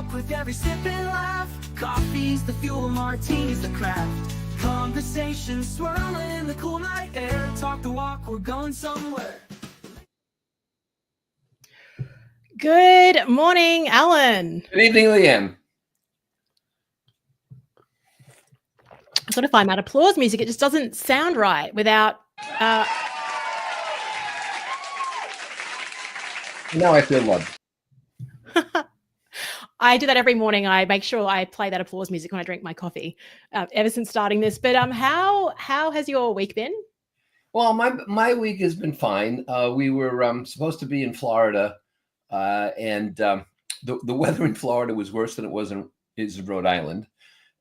talk with every sip and laugh. Coffee's the fuel, martini's the craft. Conversation swirling in the cool night air. Talk the walk, we're going somewhere. Good morning, Alan. Good evening, Leanne. I sort of find that applause music, it just doesn't sound right without... Now I feel loved. I do that every morning. I make sure I play that applause music when I drink my coffee ever since starting this. But how has your week been? Well, my week has been fine. We were supposed to be in Florida, and the weather in Florida was worse than it was in Rhode Island.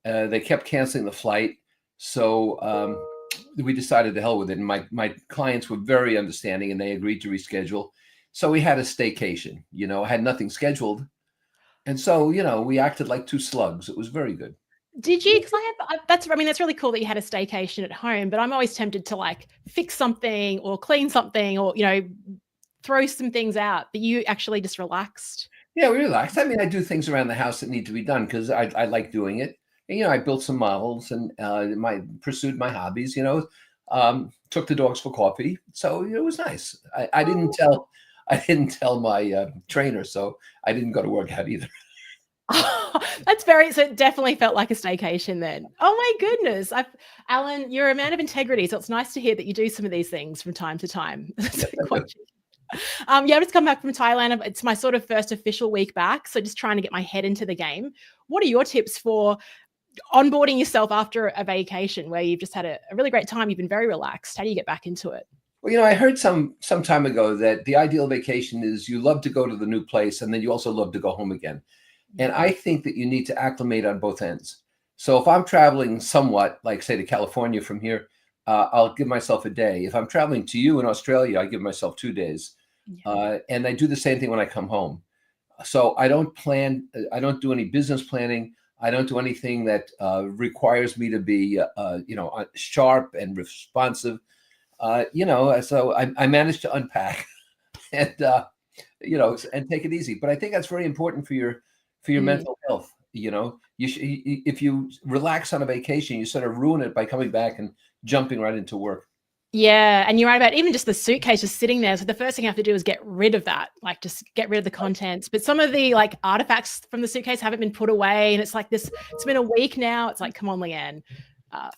They kept canceling the flight, so we decided to hell with it. And my clients were very understanding, and they agreed to reschedule. So we had a staycation. I had nothing scheduled. And so, we acted like two slugs. It was very good. Did you? Because that's really cool that you had a staycation at home, but I'm always tempted to fix something or clean something or, throw some things out, but you actually just relaxed. Yeah, we relaxed. I mean, I do things around the house that need to be done because I like doing it. And, I built some models and pursued my hobbies, took the dogs for coffee. So it was nice. I didn't tell my trainer, so I didn't go to work out either. So it definitely felt like a staycation then. Oh my goodness. Alan, you're a man of integrity. So it's nice to hear that you do some of these things from time to time. I've just come back from Thailand. It's my sort of first official week back. So just trying to get my head into the game. What are your tips for onboarding yourself after a vacation where you've just had a really great time? You've been very relaxed. How do you get back into it? Well, I heard some time ago that the ideal vacation is you love to go to the new place and then you also love to go home again. And I think that you need to acclimate on both ends. So if I'm traveling somewhat, like say to California from here, I'll give myself a day. If I'm traveling to you in Australia, I give myself 2 days. Yeah. And I do the same thing when I come home. So I don't plan. I don't do any business planning. I don't do anything that requires me to be, sharp and responsive. So I managed to unpack and, and take it easy. But I think that's very important for your mental health. If you relax on a vacation, you sort of ruin it by coming back and jumping right into work. Yeah. And you're right about even just the suitcase just sitting there. So the first thing you have to do is get rid of that, just get rid of the contents. But some of the artifacts from the suitcase haven't been put away. And it's this, it's been a week now. It's come on, Leanne.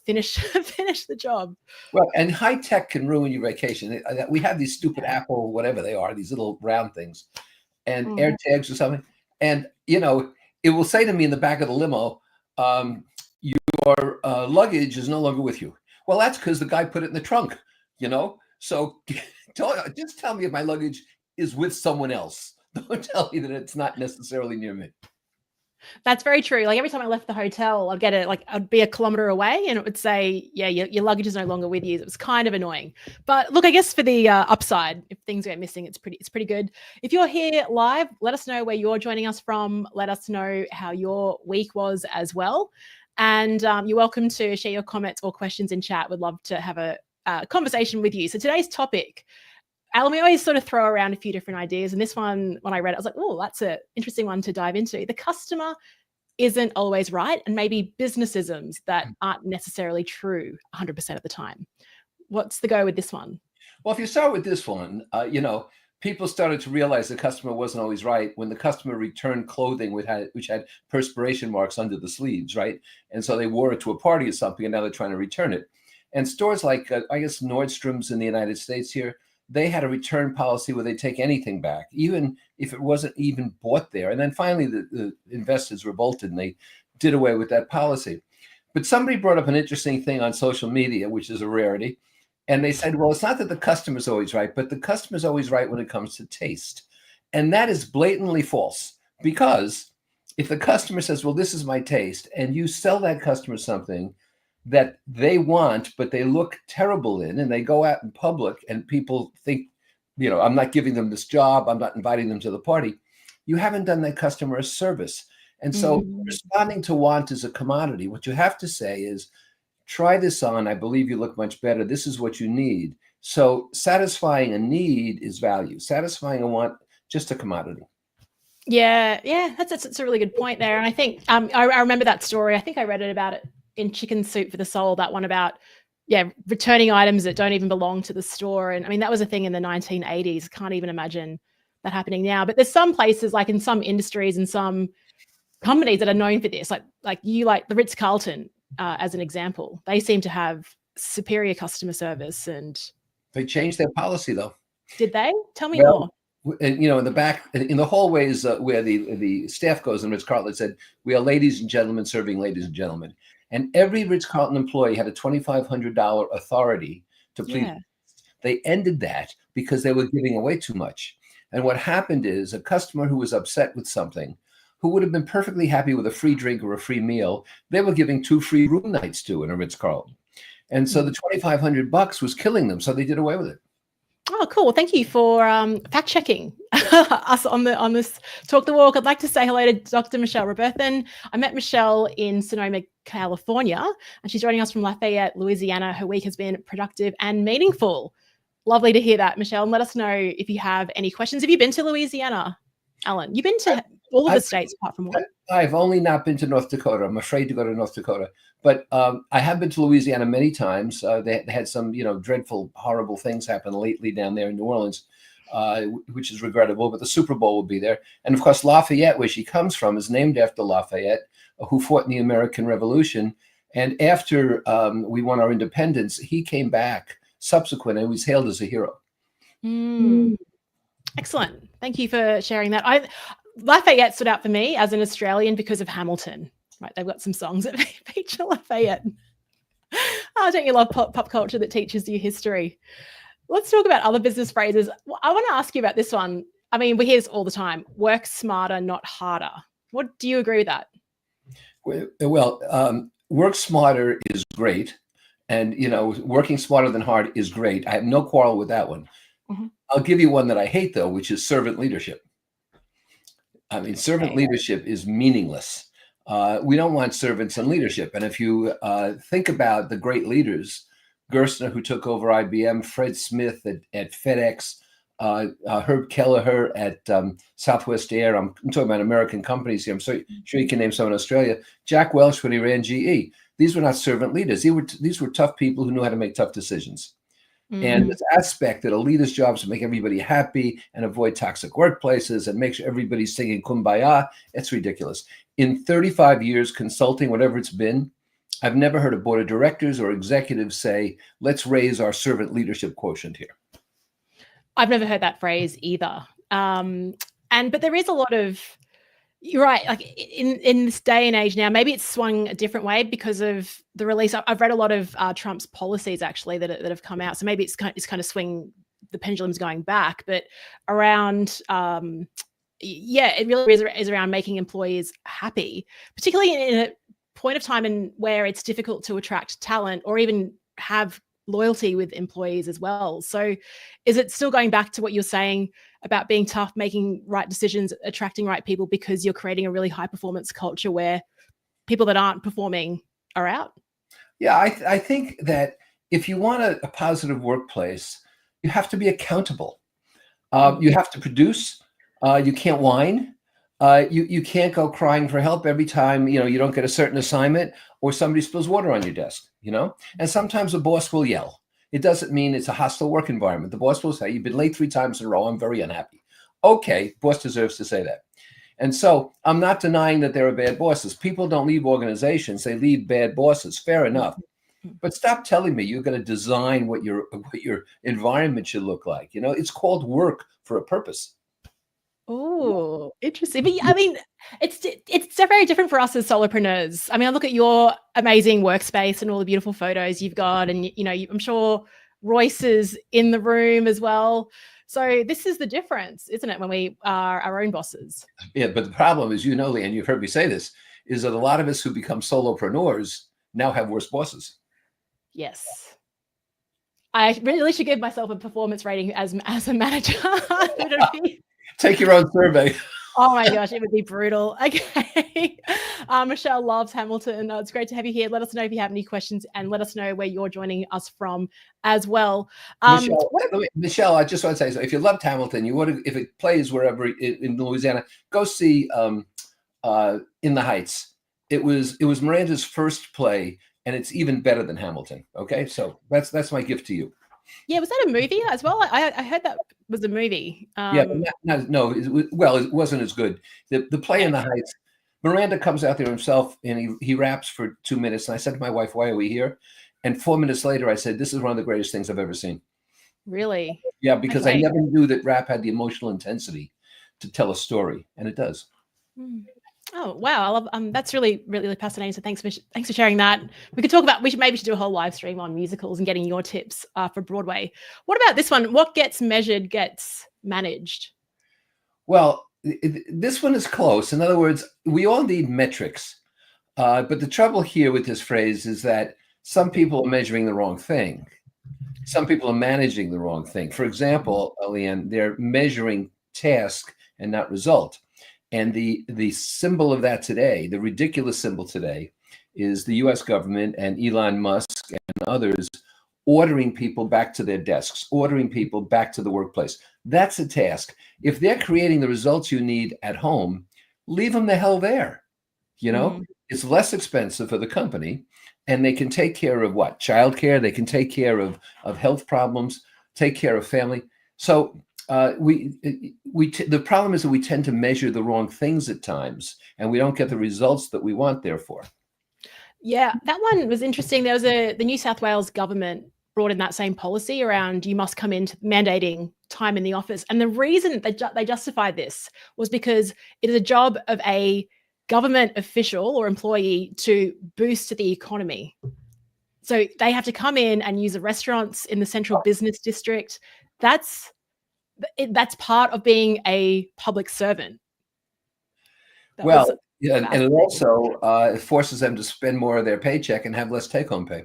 Finish the job. Well, and high tech can ruin your vacation. We have these stupid Apple, whatever they are, these little round things, and AirTags or something. And it will say to me in the back of the limo, your luggage is no longer with you. Well, that's because the guy put it in the trunk. So just tell me if my luggage is with someone else. Don't tell me that it's not necessarily near me. That's very true. Every time I left the hotel, I'd get I'd be a kilometer away and it would say, yeah, your luggage is no longer with you. It was kind of annoying. But look, I guess for the upside, if things go missing, it's pretty good. If you're here live, let us know where you're joining us from. Let us know how your week was as well. And you're welcome to share your comments or questions in chat. We'd love to have a conversation with you. So today's topic, Alan, we always sort of throw around a few different ideas. And this one, when I read it, I was like, oh, that's an interesting one to dive into. The customer isn't always right, and maybe businessisms that aren't necessarily true 100% of the time. What's the go with this one? Well, if you start with this one, people started to realize the customer wasn't always right when the customer returned clothing which had perspiration marks under the sleeves, right? And so they wore it to a party or something, and now they're trying to return it. And stores like, I guess, Nordstrom's in the United States here, they had a return policy where they take anything back, even if it wasn't even bought there. And then finally, the investors revolted and they did away with that policy. But somebody brought up an interesting thing on social media, which is a rarity. And they said, well, it's not that the customer's always right, but the customer's always right when it comes to taste. And that is blatantly false, because if the customer says, well, this is my taste, and you sell that customer something that they want, but they look terrible in, and they go out in public and people think, I'm not giving them this job, I'm not inviting them to the party, you haven't done that customer a service. And so responding to want is a commodity. What you have to say is, try this on, I believe you look much better, this is what you need. So satisfying a need is value. Satisfying a want, just a commodity. Yeah, that's a really good point there. And I think I remember that story. I think I read it about it in Chicken Soup for the Soul. That one about returning items that don't even belong to the store. And I mean that was a thing in the 1980s. Can't even imagine that happening now. But there's some places, like in some industries and some companies, that are known for this. Like the Ritz-Carlton as an example. They seem to have superior customer service. And They changed their policy though. did they? Tell me Well, more. and in the back, in the hallways where the staff goes in Ritz-Carlton, it said, "We are ladies and gentlemen serving ladies and gentlemen." And every Ritz-Carlton employee had a $2,500 authority to please. Yeah. They ended that because they were giving away too much. And what happened is a customer who was upset with something, who would have been perfectly happy with a free drink or a free meal, they were giving 2 free room nights to in a Ritz-Carlton. And so the $2,500 was killing them. So they did away with it. Oh, cool. Well, thank you for fact checking us on this Talk the Walk. I'd like to say hello to Dr. Michelle Roberthan. I met Michelle in Sonoma, California, and she's joining us from Lafayette, Louisiana. Her week has been productive and meaningful. Lovely to hear that, Michelle. And let us know if you have any questions. Have you been to Louisiana, Alan? You've been to all of the states apart from one. I've only not been to North Dakota. I'm afraid to go to North Dakota. But I have been to Louisiana many times. They had some, dreadful, horrible things happen lately down there in New Orleans, which is regrettable. But the Super Bowl will be there. And, of course, Lafayette, where she comes from, is named after Lafayette, who fought in the American Revolution. And after we won our independence, he came back subsequent and was hailed as a hero. Excellent. Thank you for sharing that. Lafayette stood out for me as an Australian because of Hamilton. Right, they've got some songs that feature Lafayette. Oh, don't you love pop culture that teaches you history? Let's talk about other business phrases. I want to ask you about this one. I mean, we hear this all the time. Work smarter, not harder. What do you agree with that? Well, work smarter is great. And, working smarter than hard is great. I have no quarrel with that one. Mm-hmm. I'll give you one that I hate, though, which is servant leadership. I mean, servant leadership is meaningless. We don't want servants in leadership. And if you think about the great leaders, Gerstner, who took over IBM, Fred Smith at FedEx, Herb Kelleher at Southwest Air. I'm talking about American companies here. I'm sure you can name some in Australia. Jack Welch when he ran GE. These were not servant leaders. These were tough people who knew how to make tough decisions. Mm-hmm. And this aspect that a leader's job is to make everybody happy and avoid toxic workplaces and make sure everybody's singing Kumbaya, it's ridiculous. In 35 years consulting, whatever it's been, I've never heard a board of directors or executives say, let's raise our servant leadership quotient here. I've never heard that phrase either. But there is a lot of, you're right, like in this day and age now, maybe it's swung a different way because of the release. I've read a lot of Trump's policies actually that have come out. So maybe it's kind of swing, the pendulum's going back, but around, it really is around making employees happy, particularly in a point of time where it's difficult to attract talent or even have loyalty with employees as well. So is it still going back to what you're saying about being tough, making right decisions, attracting right people because you're creating a really high performance culture where people that aren't performing are out? Yeah, I think that if you want a positive workplace, you have to be accountable. You have to produce. You can't whine. You can't go crying for help every time you don't get a certain assignment or somebody spills water on your desk. And sometimes the boss will yell. It doesn't mean it's a hostile work environment. The boss will say, "You've been late 3 times in a row. I'm very unhappy." Okay, boss deserves to say that. And so I'm not denying that there are bad bosses. People don't leave organizations; they leave bad bosses. Fair enough. But stop telling me you're going to design what your environment should look like. It's called work for a purpose. Oh, interesting. But I mean, it's very different for us as solopreneurs. I mean, I look at your amazing workspace and all the beautiful photos you've got, and I'm sure Royce is in the room as well. So this is the difference, isn't it, when we are our own bosses? Yeah, but the problem is, Leanne, you've heard me say this, is that a lot of us who become solopreneurs now have worse bosses. Yes. I really should give myself a performance rating as a manager. Take your own survey. Oh my gosh, it would be brutal. Okay. Michelle loves Hamilton. It's great to have you here. Let us know if you have any questions and let us know where you're joining us from as well. Michelle, I just want to say, so if you loved Hamilton, you want to, if it plays wherever in Louisiana, go see In the Heights. It was Miranda's first play, and it's even better than Hamilton. Okay, so that's my gift to you. Yeah, was that a movie as well? I heard that was a movie. Yeah, but no. It wasn't as good. The play In the Heights. Miranda comes out there himself, and he raps for 2 minutes. And I said to my wife, "Why are we here?" And 4 minutes later, I said, "This is one of the greatest things I've ever seen." Really? Yeah, because Okay. I never knew that rap had the emotional intensity to tell a story, and it does. Oh wow, I love that's really, really fascinating. So thanks for sharing that. We could talk about we should do a whole live stream on musicals and getting your tips for Broadway. What about this one? What gets measured gets managed. Well, this one is close. In other words, we all need metrics, but the trouble here with this phrase is that some people are measuring the wrong thing. Some people are managing the wrong thing. For example, Leanne, they're measuring task and not result. And the symbol of that today, the ridiculous symbol today, is the US government and Elon Musk and others ordering people back to their desks, ordering people back to the workplace. That's a task. If they're creating the results you need at home, leave them the hell there. It's less expensive for the company, and they can take care of what? Childcare. They can take care of health problems, take care of family. So the problem is that we tend to measure the wrong things at times, and we don't get the results that we want. Therefore, yeah, that one was interesting. There was the New South Wales government brought in that same policy around you must come in to mandating time in the office, and the reason they justified this was because it is a job of a government official or employee to boost the economy. So they have to come in and use the restaurants in the central business district. That's part of being a public servant. And it also forces them to spend more of their paycheck and have less take-home pay.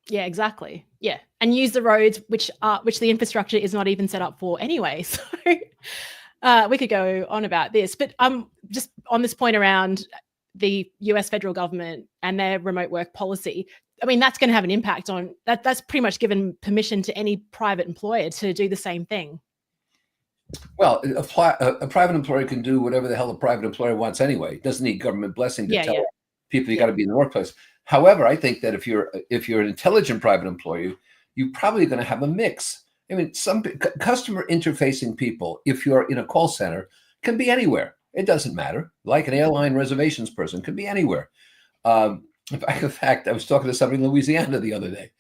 Yeah, exactly. Yeah, and use the roads which the infrastructure is not even set up for anyway. So we could go on about this, but just on this point around the US federal government and their remote work policy. I mean, that's going to have an impact on that. That's pretty much given permission to any private employer to do the same thing. Well, a private employer can do whatever the hell a private employer wants anyway. It doesn't need government blessing to tell people you got to be in the workplace. However, I think that if you're an intelligent private employer, you're probably going to have a mix. I mean, some customer interfacing people, if you're in a call center, can be anywhere. It doesn't matter. Like an airline reservations person, could be anywhere. In fact, I was talking to somebody in Louisiana the other day.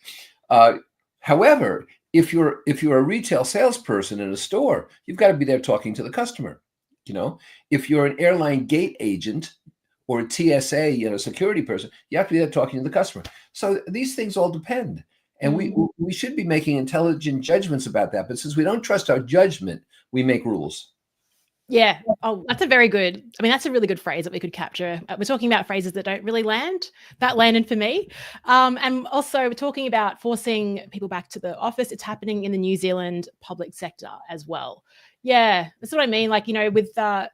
However, if you're a retail salesperson in a store, you've got to be there talking to the customer. If you're an airline gate agent or a TSA, security person, you have to be there talking to the customer. So these things all depend. And we should be making intelligent judgments about that. But since we don't trust our judgment, we make rules. Yeah. Oh, that's a really good phrase that we could capture. We're talking about phrases that don't really land. That landed for me. And also we're talking about forcing people back to the office. It's happening in the New Zealand public sector as well. Yeah, that's what I mean. Like, with like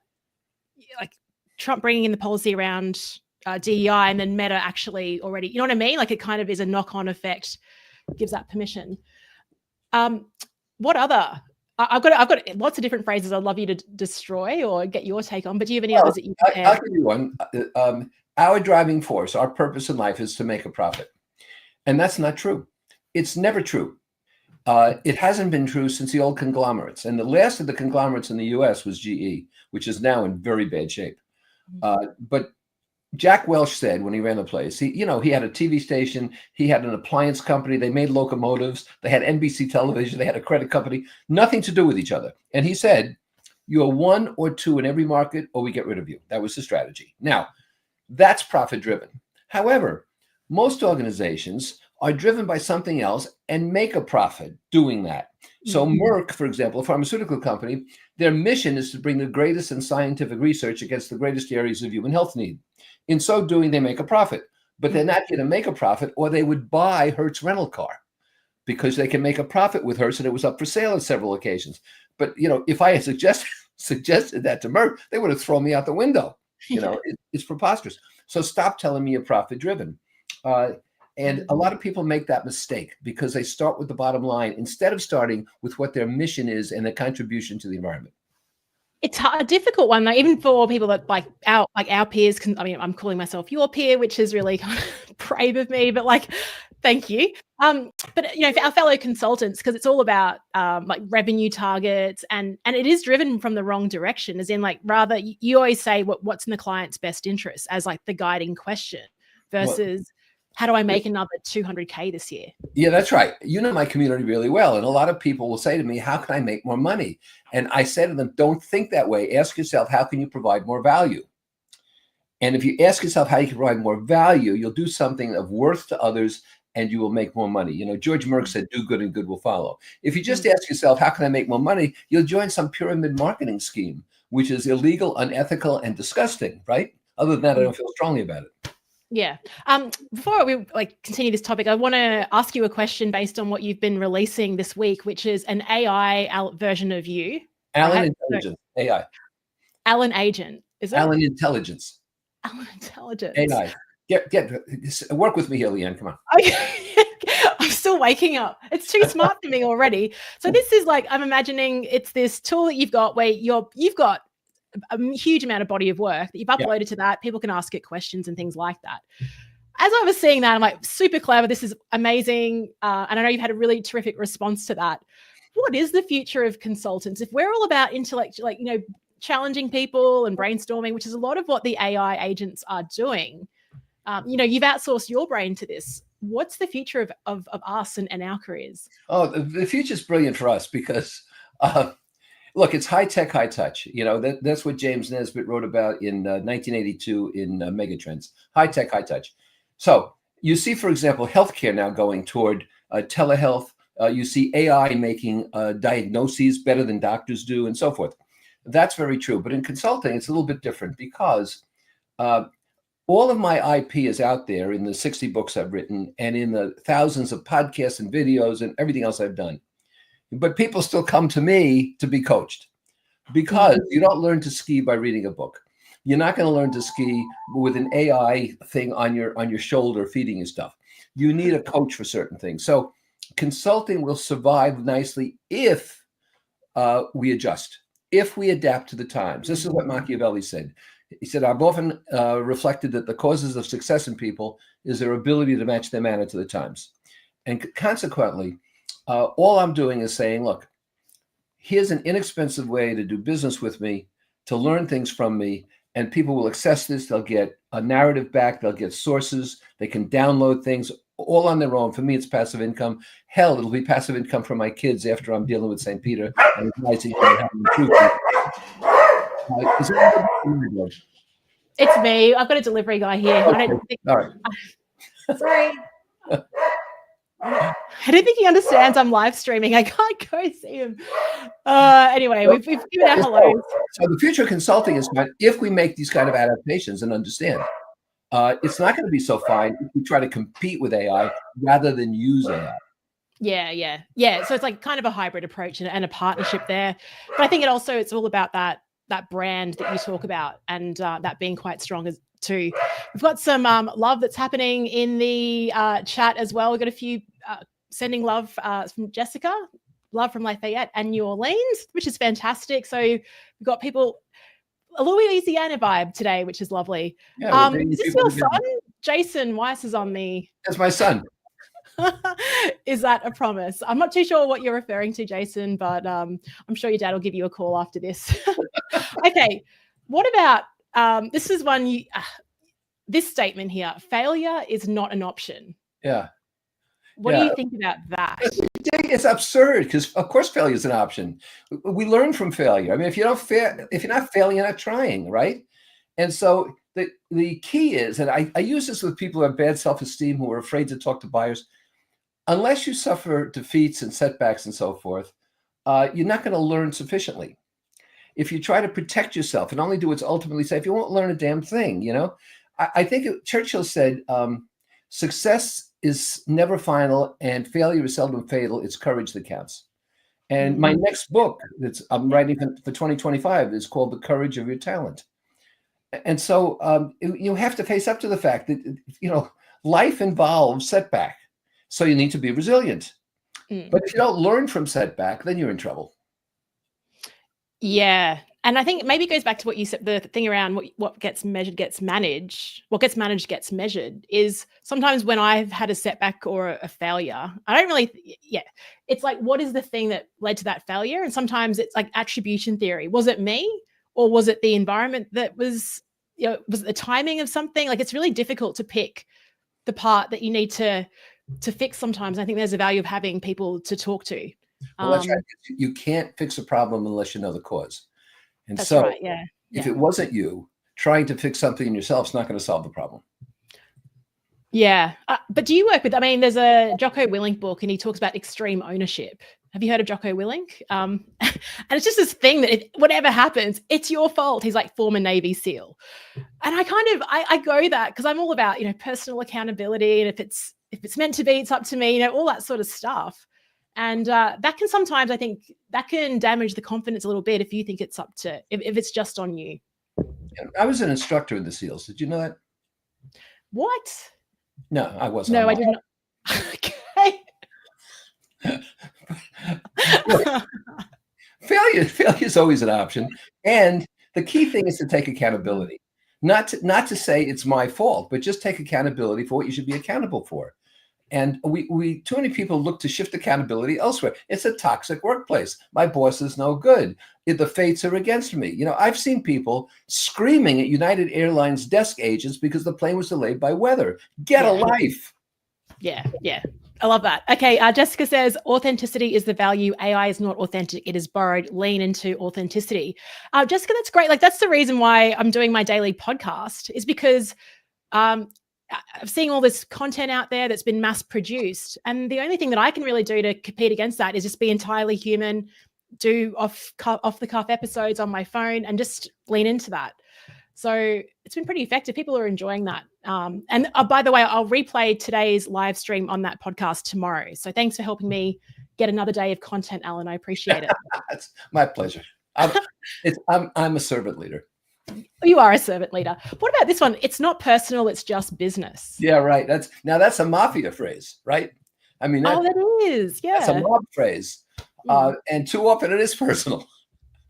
Trump bringing in the policy around DEI, and then Meta actually already, you know what I mean? Like it kind of is a knock-on effect, gives that permission. What other? I've got lots of different phrases I'd love you to destroy or get your take on, but do you have any others that you prepared? I'll give you one. Our driving force, our purpose in life is to make a profit. And that's not true. It's never true. It hasn't been true since the old conglomerates. And the last of the conglomerates in the US was GE, which is now in very bad shape. But Jack Welch said when he ran the place, he had a TV station, he had an appliance company, they made locomotives, they had NBC television, they had a credit company, nothing to do with each other. And he said, you're one or two in every market, or we get rid of you. That was the strategy. Now, that's profit driven. However, most organizations are driven by something else and make a profit doing that. So Merck, for example, a pharmaceutical company, their mission is to bring the greatest in scientific research against the greatest areas of human health need. In so doing, they make a profit, but they're not going to make a profit, or they would buy Hertz rental car because they can make a profit with Hertz, and it was up for sale on several occasions. But if I had suggested suggested that to Merck, they would have thrown me out the window. You know, it's preposterous. So stop telling me you're profit driven. And a lot of people make that mistake because they start with the bottom line instead of starting with what their mission is and their contribution to the environment. It's a difficult one, like even for people that like our peers can. I mean, I'm calling myself your peer, which is really kind of brave of me, but like, thank you. But you know, for our fellow consultants, because it's all about like revenue targets, and it is driven from the wrong direction. As in, like, rather you always say what's in the client's best interest as like the guiding question versus how do I make another 200K this year? Yeah, that's right. You know my community really well. And a lot of people will say to me, how can I make more money? And I say to them, don't think that way. Ask yourself, how can you provide more value? And if you ask yourself how you can provide more value, you'll do something of worth to others and you will make more money. You know, George Merck said, do good and good will follow. If you just ask yourself, how can I make more money? You'll join some pyramid marketing scheme, which is illegal, unethical, and disgusting, right? Other than that, I don't feel strongly about it. Yeah. Before we like continue this topic, I want to ask you a question based on what you've been releasing this week, which is an AI version of you. Alan right? Intelligence, AI. Alan Agent, is it? Alan Intelligence. Alan Intelligence. AI. Work with me here, Leanne. Come on. Okay. I'm still waking up. It's too smart for me already. So this is like, I'm imagining it's this tool that you've got where you've got a huge amount of body of work that you've uploaded to that. People can ask it questions and things like that. As I was seeing that, I'm like, super clever. This is amazing. And I know you've had a really terrific response to that. What is the future of consultants? If we're all about intellect, like, you know, challenging people and brainstorming, which is a lot of what the AI agents are doing. You know, you've outsourced your brain to this. What's the future of us and our careers? Oh, the future is brilliant for us because look, it's high tech, high touch. You know, that's what James Nesbitt wrote about in 1982 in Megatrends. High tech, high touch. So you see, for example, healthcare now going toward telehealth. You see AI making diagnoses better than doctors do and so forth. That's very true. But in consulting, it's a little bit different because all of my IP is out there in the 60 books I've written and in the thousands of podcasts and videos and everything else I've done. But people still come to me to be coached because you don't learn to ski by reading a book. You're not going to learn to ski with an AI thing on your shoulder feeding you stuff. You need a coach for certain things. So consulting will survive nicely if we adjust, if we adapt to the times. This is what Machiavelli said. He said, I've often reflected that the causes of success in people is their ability to match their manner to the times. And consequently, all I'm doing is saying, look, here's an inexpensive way to do business with me, to learn things from me, and people will access this. They'll get a narrative back. They'll get sources. They can download things all on their own. For me, it's passive income. Hell, it'll be passive income for my kids after I'm dealing with St. Peter and advising them how to improve it. It's me. I've got a delivery guy here. Okay. I don't think, all right. Sorry. I don't think he understands I'm live streaming. I can't go see him. Anyway, we've given our hello. So the future of consulting is fine if we make these kind of adaptations and understand. It's not going to be so fine if we try to compete with AI rather than use AI. Yeah. So it's like kind of a hybrid approach and a partnership there. But I think it's all about that brand that you talk about and that being quite strong as too. We've got some love that's happening in the chat as well. We've got a few sending love from Jessica, love from Lafayette and New Orleans, which is fantastic. So we've got people, a Louisiana vibe today, which is lovely. Yeah, is this your son? Jason Weiss is on the... That's my son. Is that a promise? I'm not too sure what you're referring to, Jason, but I'm sure your dad will give you a call after this. Okay, what about this is one this statement here: failure is not an option. Yeah. What do you think about that? It's absurd because, of course, failure is an option. We learn from failure. I mean, if you're not failing, you're not trying, right? And so the key is, and I use this with people who have bad self-esteem who are afraid to talk to buyers. Unless you suffer defeats and setbacks and so forth, you're not going to learn sufficiently. If you try to protect yourself and only do what's ultimately safe, you won't learn a damn thing. You know, I think Churchill said, "Success is never final, and failure is seldom fatal. It's courage that counts." And my next book that's I'm writing for 2025 is called The Courage of Your Talent. And so you have to face up to the fact that, life involves setback. So you need to be resilient. But if you don't learn from setback, then you're in trouble. Yeah. And I think maybe it goes back to what you said, the thing around what gets measured gets managed. What gets managed gets measured is sometimes when I've had a setback or a failure, I don't really, it's like, what is the thing that led to that failure? And sometimes it's like attribution theory. Was it me or was it the environment that was, was it the timing of something? Like it's really difficult to pick the part that you need to fix sometimes. I think there's a value of having people to talk to. Well, that's right. You can't fix a problem unless you know the cause. And That's so right. Yeah. if it wasn't you, trying to fix something in yourself is not going to solve the problem. Yeah. But do you work with, I mean, there's a Jocko Willink book and he talks about extreme ownership. Have you heard of Jocko Willink? And it's just this thing that whatever happens, it's your fault. He's like former Navy SEAL. And I go that because I'm all about, personal accountability. And if it's meant to be, it's up to me, all that sort of stuff. And that can sometimes, I think, that can damage the confidence a little bit if you think it's up to, if it's just on you. I was an instructor in the SEALs. Did you know that? What? No, I wasn't. No, I did not. Okay. Failure is always an option. And the key thing is to take accountability. Not to say it's my fault, but just take accountability for what you should be accountable for. And we too many people look to shift accountability elsewhere. It's a toxic workplace. My boss is no good. The fates are against me. I've seen people screaming at United Airlines desk agents because the plane was delayed by weather. Get a life. Yeah. I love that. Okay, Jessica says, authenticity is the value. AI is not authentic. It is borrowed. Lean into authenticity. Jessica, that's great. Like, that's the reason why I'm doing my daily podcast is because I'm seeing all this content out there that's been mass produced. And the only thing that I can really do to compete against that is just be entirely human, do off the cuff episodes on my phone and just lean into that. So it's been pretty effective. People are enjoying that. And by the way, I'll replay today's live stream on that podcast tomorrow. So thanks for helping me get another day of content, Alan. I appreciate it. It's my pleasure. I'm a servant leader. You are a servant leader. What about this one? It's not personal. It's just business. Yeah, right. That's a mafia phrase, right? I mean, that is. Yeah. That's a mob phrase. And too often it is personal.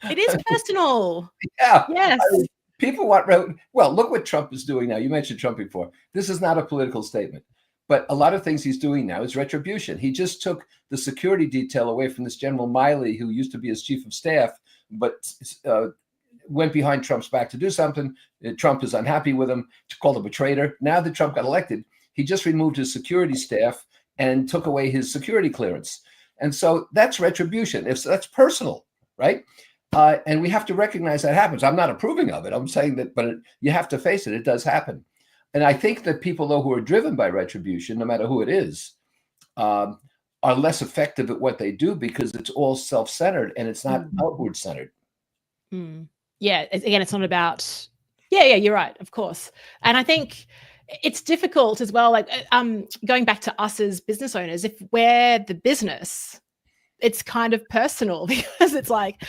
It is personal. Yeah. Yes. I mean, people want, well, look what Trump is doing now. You mentioned Trump before. This is not a political statement, but a lot of things he's doing now is retribution. He just took the security detail away from this General Miley, who used to be his chief of staff, but went behind Trump's back to do something. Trump is unhappy with him, called him a traitor. Now that Trump got elected, he just removed his security staff and took away his security clearance. And so that's retribution. That's personal, right? And we have to recognize that happens. I'm not approving of it. I'm saying that, but you have to face it. It does happen. And I think that people, though, who are driven by retribution, no matter who it is, are less effective at what they do because it's all self-centered and it's not outward-centered. Yeah, again, it's not about, you're right, of course. And I think it's difficult as well, like going back to us as business owners, if we're the business, it's kind of personal because it's like,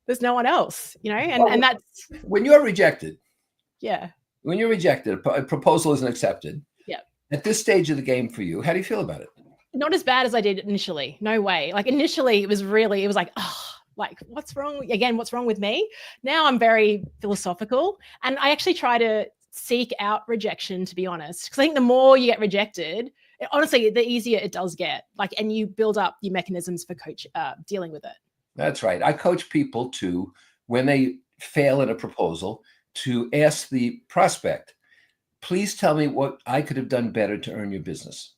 there's no one else, and that's. When you're rejected. Yeah. When you're rejected, a proposal isn't accepted. Yeah. At this stage of the game for you, how do you feel about it? Not as bad as I did initially. No way. Like initially it was like, like, what's wrong? Again, what's wrong with me? Now I'm very philosophical and I actually try to seek out rejection, to be honest. Because I think the more you get rejected, honestly, the easier it does get. Like, and you build up your mechanisms for dealing with it. That's right. I coach people to, when they fail at a proposal, to ask the prospect, please tell me what I could have done better to earn your business.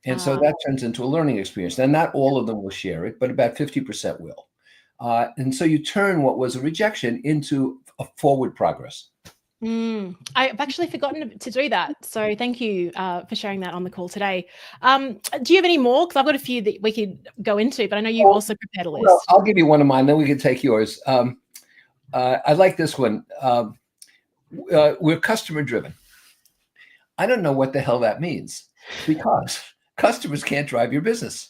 And so that turns into a learning experience. Now, not all of them will share it, but about 50% will. And so you turn what was a rejection into a forward progress. I've actually forgotten to do that. So thank you for sharing that on the call today. Do you have any more? Because I've got a few that we could go into, but I know you also prepared a list. Well, I'll give you one of mine, then we can take yours. I like this one. We're customer driven. I don't know what the hell that means because customers can't drive your business.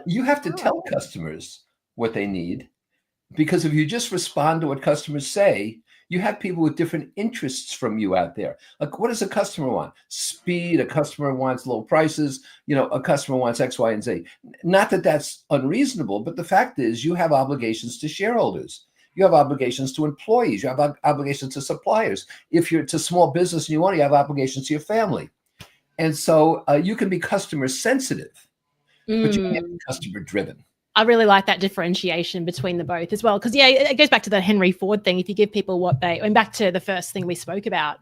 You have to tell customers what they need, because if you just respond to what customers say, you have people with different interests from you out there. Like, what does a customer want? Speed. A customer wants low prices. A customer wants X, Y, and Z. Not that that's unreasonable, but the fact is you have obligations to shareholders. You have obligations to employees. You have obligations to suppliers. If it's a small business and you have obligations to your family. And so you can be customer sensitive, but you can't be customer driven. I really like that differentiation between the both as well. Because, yeah, it goes back to the Henry Ford thing. If you give people what and back to the first thing we spoke about,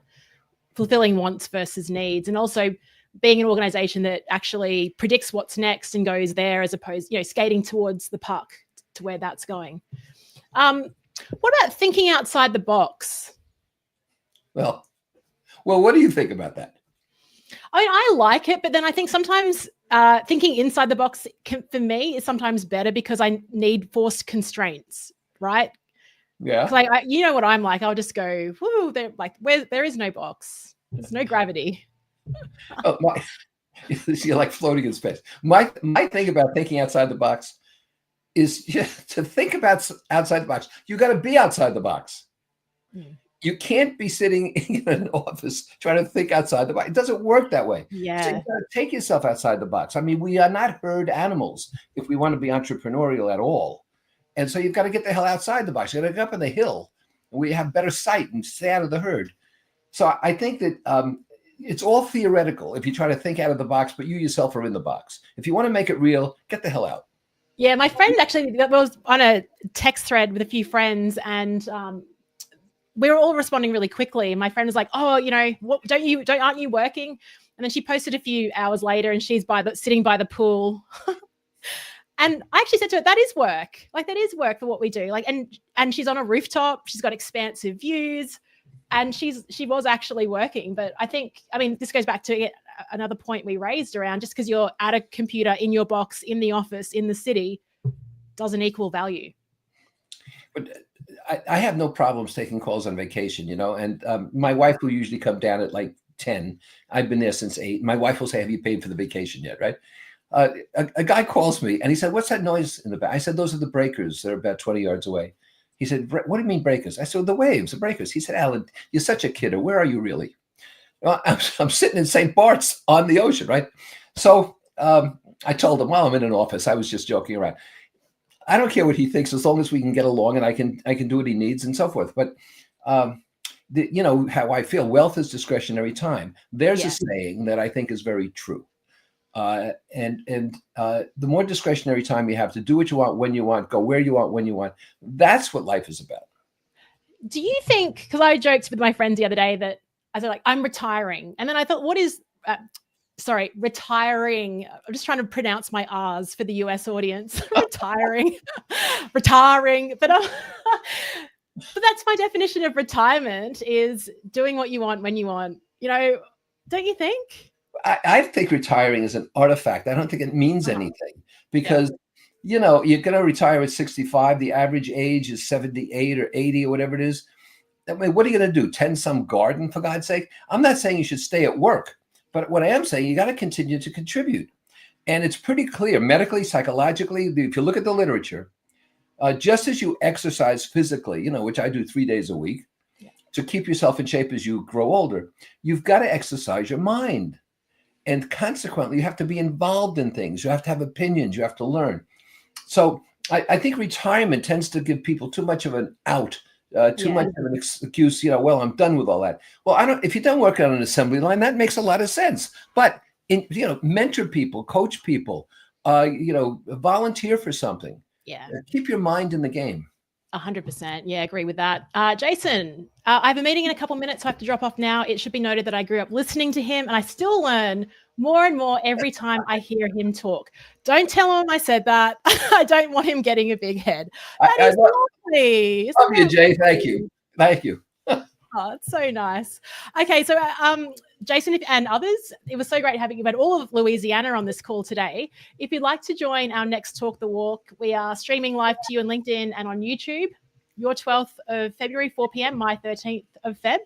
fulfilling wants versus needs, and also being an organization that actually predicts what's next and goes there, as opposed, skating towards the puck to where that's going. What about thinking outside the box? Well, what do you think about that? I mean, I like it, but then I think sometimes thinking inside the box for me is sometimes better because I need forced constraints, right? Yeah. Like, you know what I'm like. I'll just go, whoo, there is no box. There's no gravity. You're like floating in space. My thing about thinking outside the box is to think about outside the box. You got to be outside the box. You can't be sitting in an office trying to think outside the box. It doesn't work that way. Yeah. So you got to take yourself outside the box. I mean, we are not herd animals if we want to be entrepreneurial at all. And so you've got to get the hell outside the box. You got to get up on the hill where you have better sight and stay out of the herd. So I think that it's all theoretical if you try to think out of the box, but you yourself are in the box. If you want to make it real, get the hell out. Yeah, my friend actually was on a text thread with a few friends, and we were all responding really quickly. And my friend was like, "Oh, what, aren't you working?" And then she posted a few hours later, and she's sitting by the pool. And I actually said to her, "That is work. Like, that is work for what we do. Like, and she's on a rooftop. She's got expansive views, and she was actually working." But I think, this goes back to another point we raised around, just because you're at a computer in your box, in the office, in the city, doesn't equal value. But I have no problems taking calls on vacation, and my wife will usually come down at like 10. I've been there since 8. My wife will say, "Have you paid for the vacation yet?" Right? A guy calls me and he said, "What's that noise in the back?" I said, "Those are the breakers. They're about 20 yards away." He said, "What do you mean breakers?" I said, "The waves, the breakers." He said, "Alan, you're such a kidder. Where are you really?" Well, I'm sitting in St. Bart's on the ocean, right? So I told him, "Well, I'm in an office. I was just joking around." I don't care what he thinks as long as we can get along and I can do what he needs and so forth. But how I feel, wealth is discretionary time. There's a saying that I think is very true. And the more discretionary time you have to do what you want, when you want, go where you want, when you want, that's what life is about. Do you think, because I joked with my friends the other day that I said, like, I'm retiring. And then I thought, what is, retiring. I'm just trying to pronounce my R's for the US audience. Retiring. But that's my definition of retirement, is doing what you want when you want. Don't you think? I think retiring is an artifact. I don't think it means anything, because you're going to retire at 65. The average age is 78 or 80 or whatever it is. I mean, what are you going to do? Tend some garden, for God's sake? I'm not saying you should stay at work, but what I am saying, you got to continue to contribute. And it's pretty clear medically, psychologically, if you look at the literature, just as you exercise physically, which I do 3 days a week to keep yourself in shape as you grow older, you've got to exercise your mind. And consequently, you have to be involved in things. You have to have opinions. You have to learn. So I think retirement tends to give people too much of an out, too much of an excuse. Well, I'm done with all that. Well, if you're done working on an assembly line, that makes a lot of sense. But mentor people, coach people, volunteer for something. Yeah. Keep your mind in the game. 100%. Yeah, agree with that. Jason, I have a meeting in a couple of minutes, so I have to drop off now. It should be noted that I grew up listening to him, and I still learn more and more every time I hear him talk. Don't tell him I said that. I don't want him getting a big head. That is lovely. Love you, Jay. Thank you. Thank you. Oh, it's so nice. Okay, so Jason and others, it was so great having you. But all of Louisiana on this call today. If you'd like to join our next Talk the Walk, we are streaming live to you on LinkedIn and on YouTube. Your 12th of February, 4 p.m., my 13th of Feb.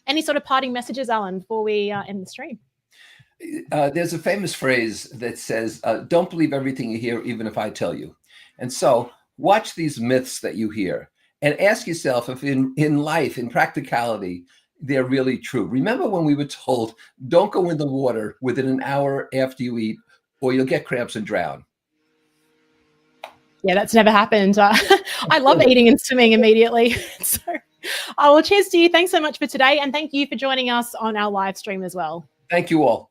Any sort of parting messages, Alan, before we end the stream? There's a famous phrase that says, don't believe everything you hear, even if I tell you. And so watch these myths that you hear and ask yourself if in life, in practicality, they're really true. Remember when we were told, don't go in the water within an hour after you eat, or you'll get cramps and drown. Yeah, that's never happened. I love eating and swimming immediately. So, well, cheers to you. Thanks so much for today. And thank you for joining us on our live stream as well. Thank you all.